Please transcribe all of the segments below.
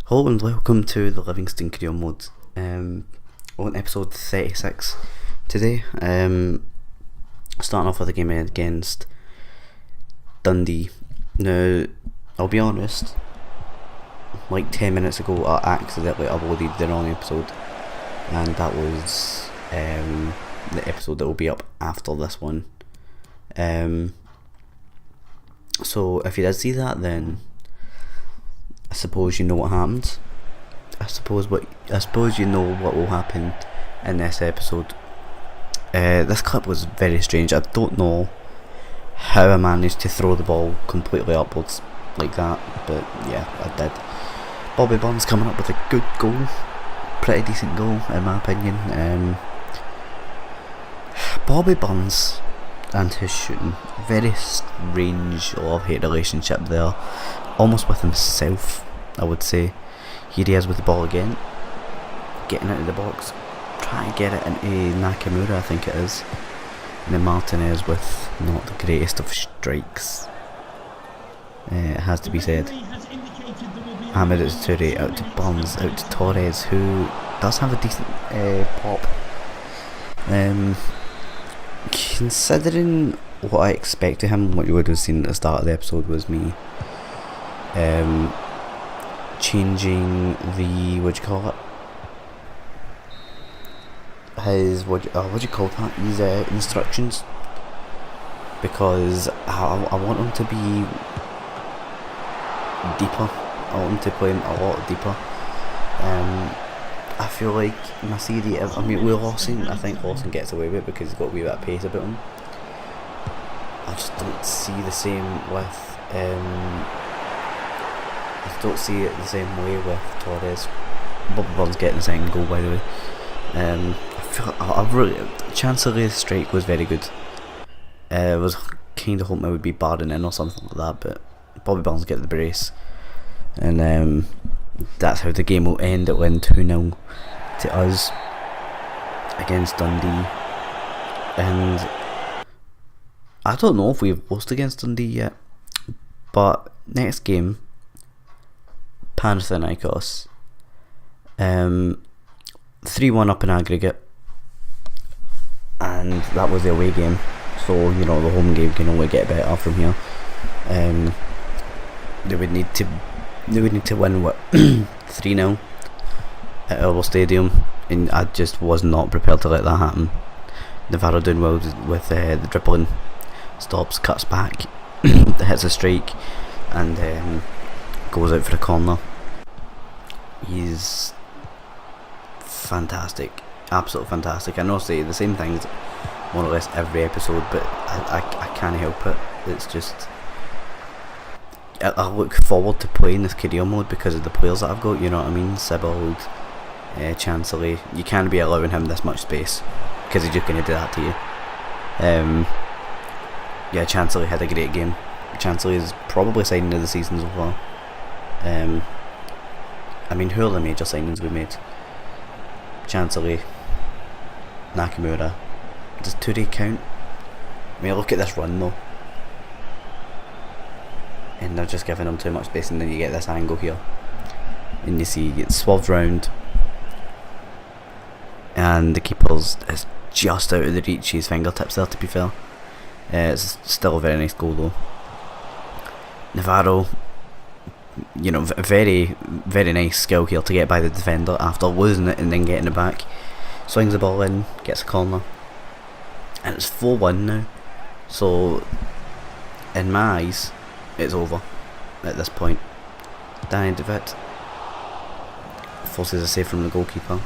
Hello and welcome to the Livingston career mode. On episode 36 today. Starting off with a game against Dundee. Now, I'll be honest, like 10 minutes ago I accidentally uploaded the wrong episode, and that was the episode that will be up after this one. So if you did see that, then I suppose you know what happened. I suppose you know what will happen in this episode. This clip was very strange. I don't know how I managed to throw the ball completely upwards like that, but yeah, I did. Bobby Burns coming up with a good goal, pretty decent goal in my opinion. Bobby Burns and his shooting, very strange love-hate relationship there, almost with himself, I would say. Here he is with the ball again, getting out of the box, trying to get it into Nakamura, I think it is, and then Martinez with not the greatest of strikes, it has to be said. Ahmed Toure out to Burns, out to Torres, who does have a decent pop. Considering what I expect of him, what you would have seen at the start of the episode was me changing the, what do you call it, his, what do you call that, his instructions, because I want him to be deeper. I want him to play him a lot deeper. I feel like Nasiri, I mean, with Lawson, I think Lawson gets away with it because he's got a wee bit of pace about him. I just don't see the same with I don't see it the same way with Torres. Bobby Burns getting the second goal, by the way. I feel I really, Chancellery's strike was very good. I was kind of hoping it would be Barden in or something like that, but Bobby Burns get the brace, and that's how the game will end. It went 2-0 to us against Dundee, and I don't know if we've lost against Dundee yet, but next game, Panathinaikos, 3-1 up in aggregate, and that was the away game, so you know the home game can only get better from here. They would need to win what 3-0 at our stadium, and I just was not prepared to let that happen. Navarro doing well with the dribbling, stops, cuts back, hits a strike, and goes out for a corner. He's fantastic, absolutely fantastic. I know I say the same things more or less every episode, but I can't help it. It's just I look forward to playing this career mode because of the players that I've got, you know what I mean? Sibbald, Chancellery. You can't be allowing him this much space because he's just going to do that to you. Yeah, Chancellery had a great game. Chancellery is probably signing of the season so far. I mean, who are the major signings we made? Chancellery, Nakamura. Does Toure count? I mean, look at this run though, and they're just giving him too much space, and then you get this angle here, and you see it's swerved round, and the keeper's is just out of the reach of his fingertips there, to be fair. It's still a very nice goal though. Navarro, you know, very, very nice skill here to get by the defender after losing it and then getting it back. Swings the ball in, gets a corner, and it's 4-1 now. So, in my eyes, it's over at this point. Danny DeVitt forces a save from the goalkeeper,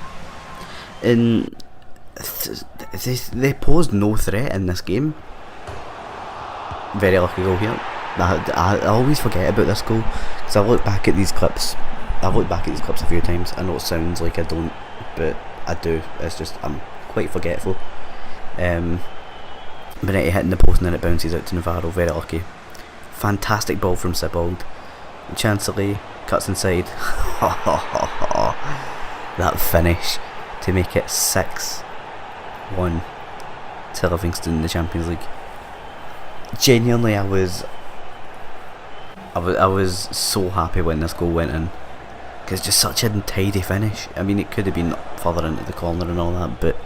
and they posed no threat in this game. Very lucky goal here. I always forget about this goal because I've looked back at these clips. I've looked back at these clips a few times. I know it sounds like I don't, but I do. It's just I'm quite forgetful. Benetti hitting the post and then it bounces out to Navarro. Very lucky. Fantastic ball from Sibbald. Chancellery cuts inside. That finish to make it 6-1 to Livingston in the Champions League. Genuinely, I was so happy when this goal went in. because just such a untidy finish. I mean, it could have been further into the corner and all that, but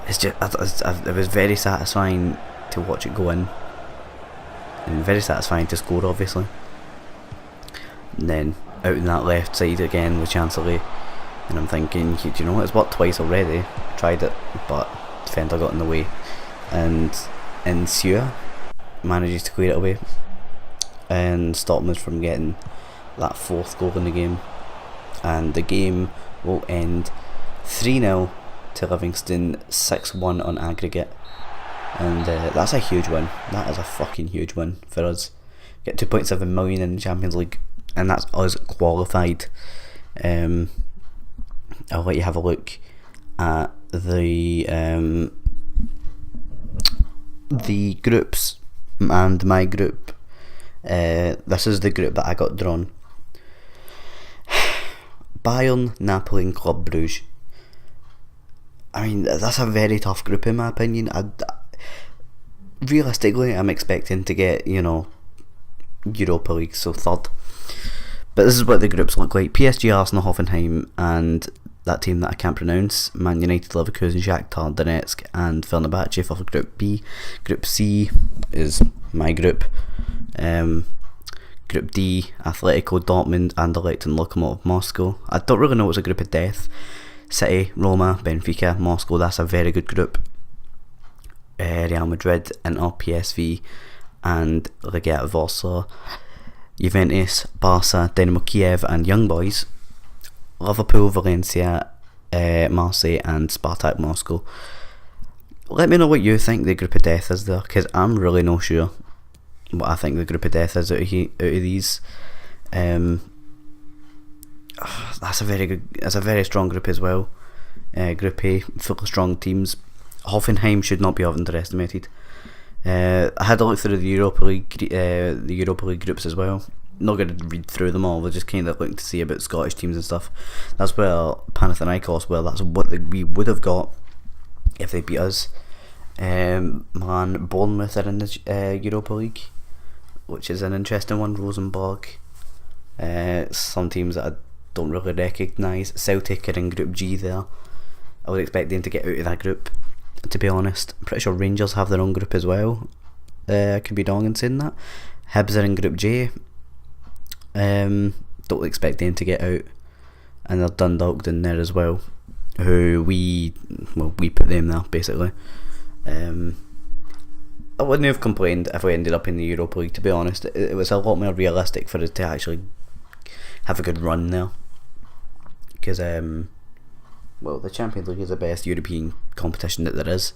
it's just it was very satisfying to watch it go in, and very satisfying to score, obviously. And then out in that left side again with Chancery, and I'm thinking, do you know what, it's worked twice already. Tried it, but defender got in the way, and Insua manages to clear it away and stop us from getting that 4th goal in the game, and the game will end 3-0 to Livingston, 6-1 on aggregate, and that's a huge win. That is a fucking huge win for us. Get 2.7 million in the Champions League, and that's us qualified. I'll let you have a look at the groups and my group. This is the group that I got drawn. Bayern, Napoli and Club Brugge. I mean, that's a very tough group in my opinion. Realistically, I'm expecting to get, Europa League, so 3rd. But this is what the groups look like. PSG, Arsenal, Hoffenheim, and that team that I can't pronounce, Man United, Leverkusen, Shakhtar Donetsk and Fenerbahce for Group B. Group C is my group. Group D, Atletico, Dortmund, Anderlecht and Lokomotiv Moscow. I don't really know what's a group of death. City, Roma, Benfica, Moscow, that's a very good group. Real Madrid, Inter, PSV and Legia Warsaw, Juventus, Barca, Dynamo Kiev and Young Boys, Liverpool, Valencia, Marseille and Spartak Moscow. Let me know what you think the group of death is there, because I'm really not sure what I think the group of death is out of these. That's a very strong group as well. Group A, full of strong teams. Hoffenheim should not be underestimated. I had a look through the Europa League groups as well. Not going to read through them all. We're just kind of looking to see about Scottish teams and stuff. That's where Panathinaikos, that's what we would have got if they beat us. Bournemouth are in the Europa League, which is an interesting one. Rosenborg, some teams that I don't really recognise. Celtic are in Group G there. I would expect them to get out of that group, to be honest. I'm pretty sure Rangers have their own group as well. I could be wrong in saying that. Hibs are in Group J. Don't expect them to get out. And they're Dundalk in there as well, who we put them there basically. I wouldn't have complained if we ended up in the Europa League, to be honest. It was a lot more realistic for us to actually have a good run there, because the Champions League is the best European competition that there is.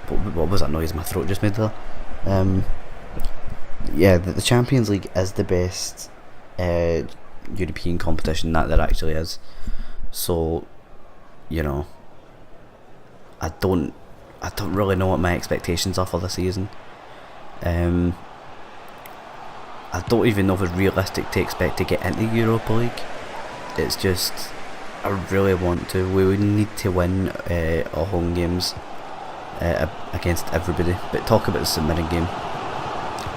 What was that noise my throat just made there? The Champions League is the best European competition that there actually is. So, I don't really know what my expectations are for the season. I don't even know if it's realistic to expect to get into Europa League. It's just, I really want to. We would need to win our home games against everybody. But talk about the submitting game.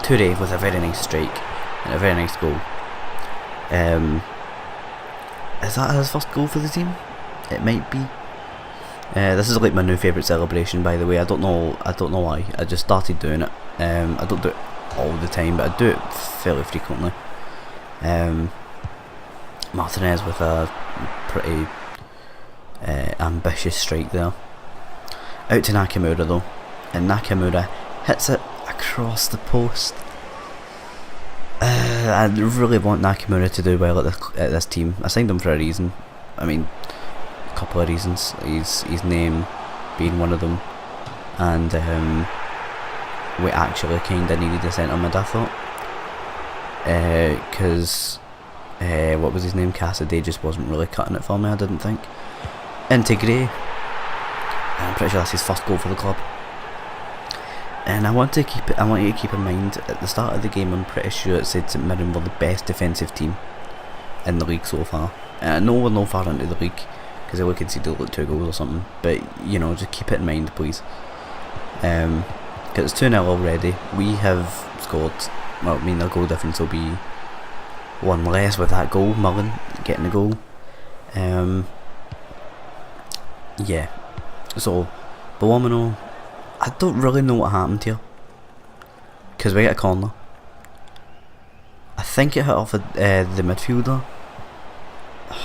Toure with a very nice strike and a very nice goal. Is that his first goal for the team? It might be. This is like my new favourite celebration, by the way. I don't know why. I just started doing it. I don't do it all the time, but I do it fairly frequently. Martinez with a pretty ambitious strike there. Out to Nakamura though, and Nakamura hits it across the post. I really want Nakamura to do well at this team. I signed him for a reason. I mean, a couple of reasons. His name being one of them, and we actually kind of needed a centre mid, I thought, because what was his name? Cassidy just wasn't really cutting it for me, I didn't think. Integre, I'm pretty sure that's his first goal for the club. And I want you to keep in mind, at the start of the game, I'm pretty sure it said St Mirren were the best defensive team in the league so far. I know we're not far into the league, because they only conceded like 2 goals or something, but just keep it in mind, please. Because it's 2-0 already. We have scored, their goal difference will be one less with that goal. Mullen getting the goal. Yeah. So Belomino, I don't really know what happened here, because we get a corner. I think it hit off the midfielder.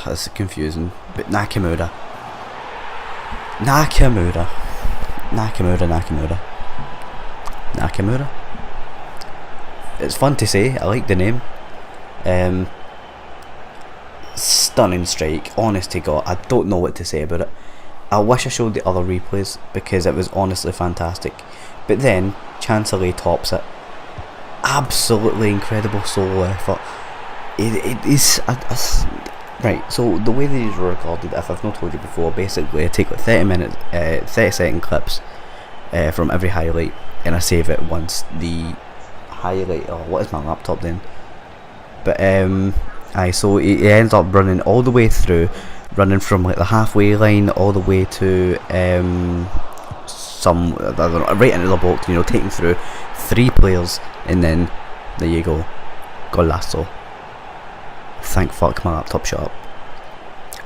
It's confusing. But Nakamura. It's fun to say. I like the name. Stunning strike. Honest to God, I don't know what to say about it. I wish I showed the other replays, because it was honestly fantastic. But then Chancery tops it. Absolutely incredible solo effort. It is right. So the way these were recorded, if I've not told you before, basically I take like 30-second clips from every highlight, and I save it once the highlight. Oh, what is my laptop then? But so it ends up running all the way through, running from like the halfway line all the way to some, I don't know, right into the box. You know, taking through 3 players, and then there you go, golazo. Thank fuck my laptop shut up.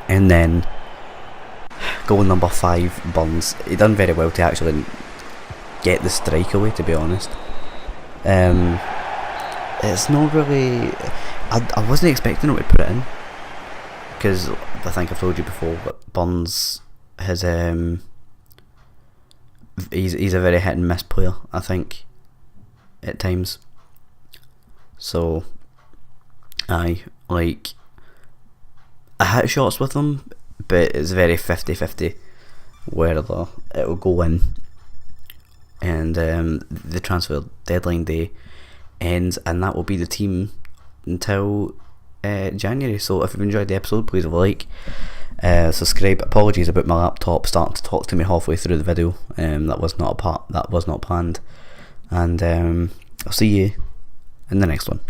And then goal number 5, Burns. He done very well to actually get the strike away, to be honest. It's not really. I wasn't expecting him to put it in, because I think I've told you before, but Burns has he's a very hit and miss player, I think, at times. So I hit shots with him, but it's very 50-50 whether it'll go in. And the transfer deadline day ends, and that will be the team until January. So if you've enjoyed the episode, please leave a like, subscribe. Apologies about my laptop starting to talk to me halfway through the video. That was not planned. And I'll see you in the next one.